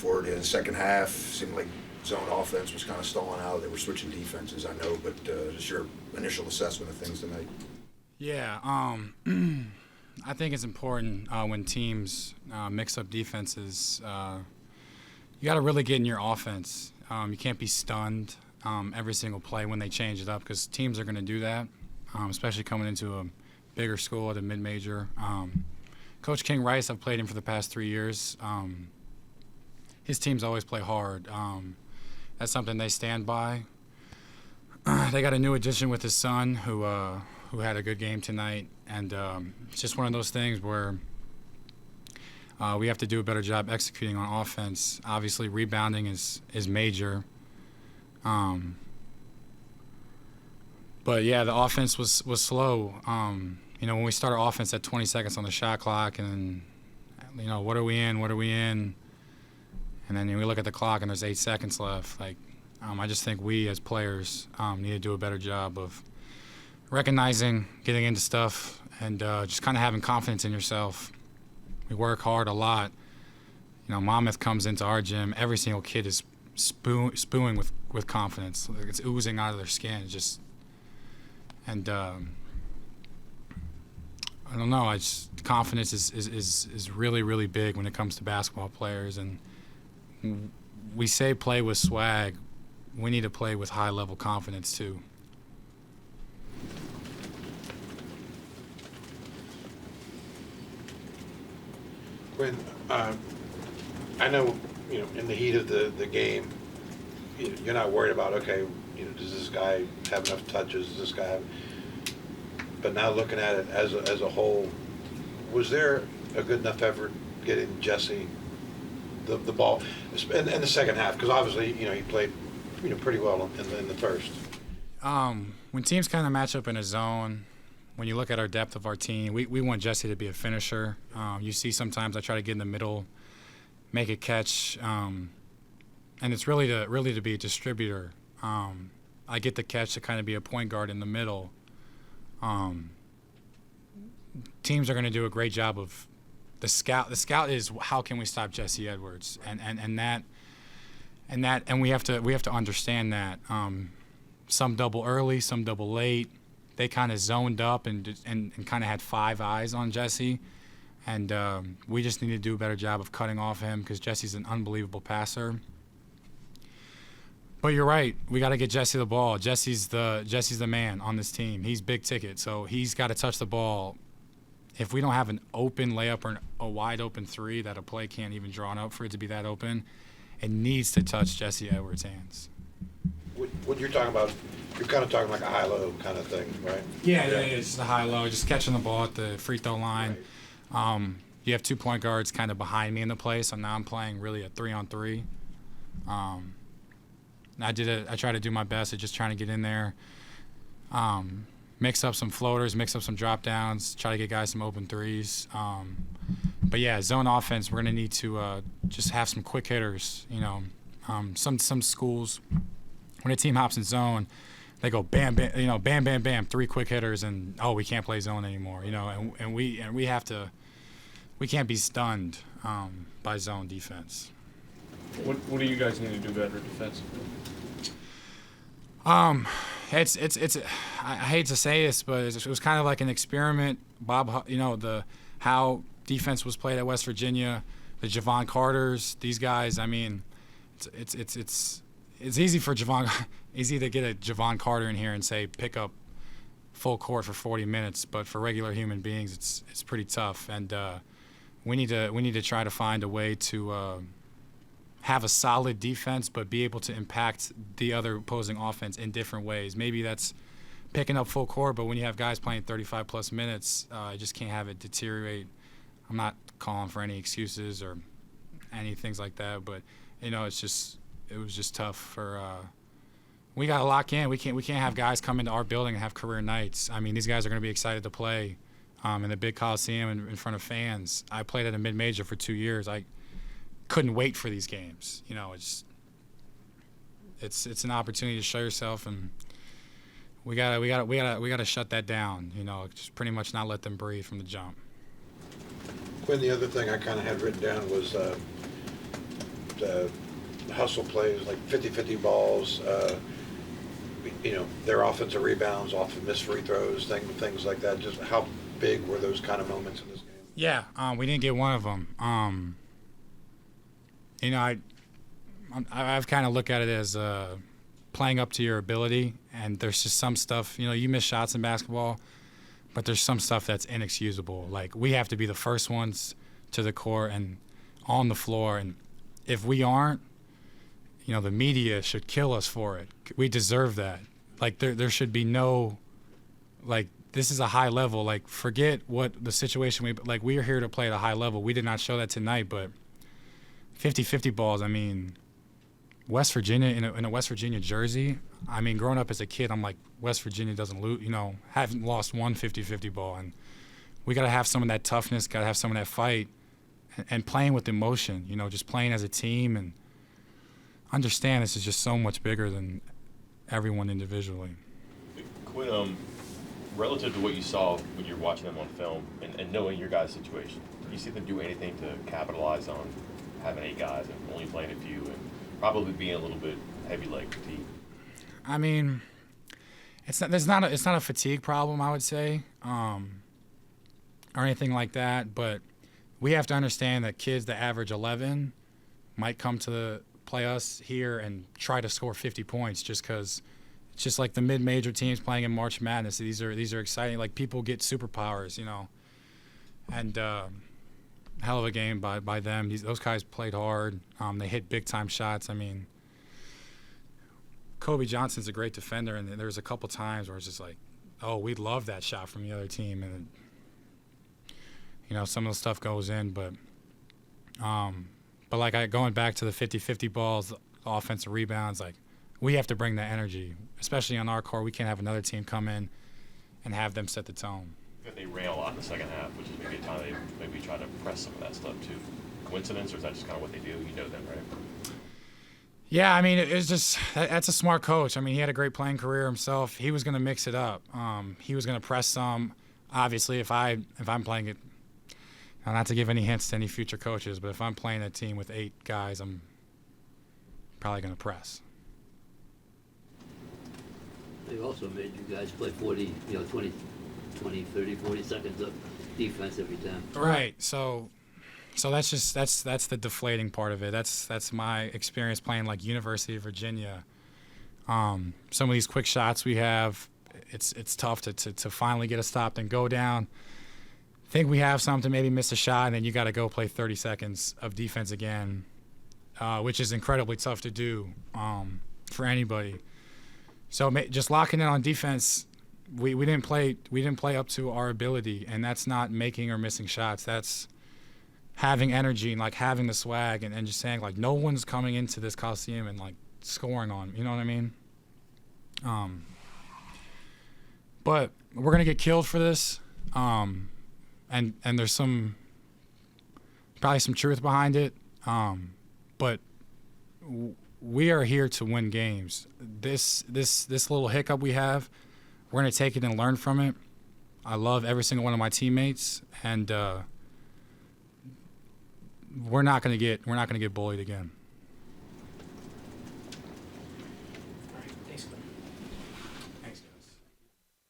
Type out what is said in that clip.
for it in the second half. Seemed like zone offense was kind of stalling out. They were switching defenses, I know, but just your initial assessment of things tonight. Yeah, I think it's important when teams mix up defenses. You got to really get in your offense. You can't be stunned every single play when they change it up, because teams are going to do that, especially coming into a bigger school at a mid-major. Coach King Rice, I've played him for the past 3 years. His teams always play hard. That's something they stand by. They got a new addition with his son who had a good game tonight, and it's just one of those things where we have to do a better job executing on offense. Obviously, rebounding is major. But yeah, the offense was slow. When we start our offense at 20 seconds on the shot clock, and what are we in? And then we look at the clock and there's 8 seconds left. I just think we as players need to do a better job of recognizing, getting into stuff, and just kind of having confidence in yourself. We work hard a lot. Monmouth comes into our gym. Every single kid is spewing with confidence. It's oozing out of their skin. I don't know. Confidence is really, really big when it comes to basketball players. And we say play with swag. We need to play with high-level confidence too. Quinn, I know, in the heat of the game, you're not worried about, okay, does this guy have enough touches? Does this guy have? But now looking at it as a whole, was there a good enough effort getting Jesse the ball in the second half? Because obviously, he played, pretty well in the first. When teams kind of match up in a zone, when you look at our depth of our team, we want Jesse to be a finisher. You see sometimes I try to get in the middle, make a catch, and it's really to be a distributor. I get the catch to kind of be a point guard in the middle. Teams are going to do a great job of the scout. The scout is how can we stop Jesse Edwards, and we have to understand that. Some double early, some double late. They kind of zoned up and kind of had 5 eyes on Jesse, and we just need to do a better job of cutting off him because Jesse's an unbelievable passer. But you're right. We got to get Jesse the ball. Jesse's the man on this team. He's big ticket, so he's got to touch the ball. If we don't have an open layup or a wide open three that a play can't even draw up for it to be that open, it needs to touch Jesse Edwards' hands. What you're talking about, you're kind of talking like a high-low kind of thing, right? Yeah, it's just a high-low, just catching the ball at the free throw line. Right. You have 2 point guards kind of behind me in the play, so now I'm playing really a 3-on-3. I try to do my best at just trying to get in there, mix up some floaters, mix up some drop downs, try to get guys some open threes. But yeah, zone offense, we're gonna need to just have some quick hitters. Some schools, when a team hops in zone, they go bam, bam, bam, bam, bam, 3 quick hitters, and we can't play zone anymore. And we have to, we can't be stunned by zone defense. What do you guys need to do better defensively? It's I hate to say this, but it was kind of like an experiment. Bob, how defense was played at West Virginia, the Javon Carters, these guys. I mean, it's easy for easy to get a Javon Carter in here and say pick up full court for 40 minutes, but for regular human beings, it's pretty tough, and we need to try to find a way to have a solid defense, but be able to impact the other opposing offense in different ways. Maybe that's picking up full court, but when you have guys playing 35-plus minutes, you just can't have it deteriorate. I'm not calling for any excuses or any things like that, but it was just tough for. We got to lock in. We can't have guys come into our building and have career nights. I mean, these guys are going to be excited to play in the big Coliseum in front of fans. I played at a mid-major for 2 years. I couldn't wait for these games. It's an opportunity to show yourself, and we gotta shut that down. Just pretty much not let them breathe from the jump. Quinn, the other thing I kind of had written down was hustle plays, like 50-50 balls, their offensive rebounds off of missed free throws, things like that. Just how big were those kind of moments in this game? Yeah, we didn't get one of them. I've kind of looked at it as playing up to your ability, and there's just some stuff, you miss shots in basketball, but there's some stuff that's inexcusable. Like, we have to be the first ones to the court and on the floor, and if we aren't, the media should kill us for it. We deserve that. Like, there should be no, like, this is a high level. Like, forget what the situation we are here to play at a high level. We did not show that tonight, but 50-50 balls, I mean, West Virginia, in a West Virginia jersey, I mean, growing up as a kid, I'm like, West Virginia doesn't lose, haven't lost one 50-50 ball. And we got to have some of that toughness, got to have some of that fight, and playing with emotion, just playing as a team, and understand this is just so much bigger than everyone individually. Quinn, relative to what you saw when you're watching them on film and knowing your guys' situation, do you see them do anything to capitalize on having 8 guys and only playing a few and probably being a little bit heavy leg fatigue? I mean, it's not a fatigue problem, I would say, or anything like that. But we have to understand that kids that average 11 might come to play us here and try to score 50 points just because it's just like the mid-major teams playing in March Madness. These are exciting. Like, people get superpowers, and hell of a game by them. Those guys played hard. They hit big-time shots. I mean, Kobe Johnson's a great defender, and there's a couple times where it's just like, oh, we love that shot from the other team, and some of the stuff goes in, but like going back to the 50-50 balls, the offensive rebounds, like, we have to bring that energy, especially on our court. We can't have another team come in and have them set the tone. They ran a lot in the second half, which is maybe a time they maybe try to press some of that stuff too. Coincidence, or is that just kind of what they do? You know them, right? Yeah, I mean, it's just that's a smart coach. I mean, he had a great playing career himself. He was going to mix it up. He was going to press some. Obviously, if I'm playing it, not to give any hints to any future coaches, but if I'm playing a team with 8 guys, I'm probably going to press. They also made you guys play 20, 30, 40 seconds of defense every time. Right. So that's the deflating part of it. That's my experience playing like University of Virginia. Some of these quick shots we have, it's tough to finally get a stop and go down. Think we have something, maybe miss a shot, and then you got to go play 30 seconds of defense again, which is incredibly tough to do for anybody. So just locking in on defense, we didn't play up to our ability, and that's not making or missing shots. That's having energy and like having the swag and just saying like no one's coming into this Coliseum and like scoring on. You know what I mean? But we're gonna get killed for this. And there's probably some truth behind it, but we are here to win games. This little hiccup we have, we're gonna take it and learn from it. I love every single one of my teammates, and we're not gonna get bullied again.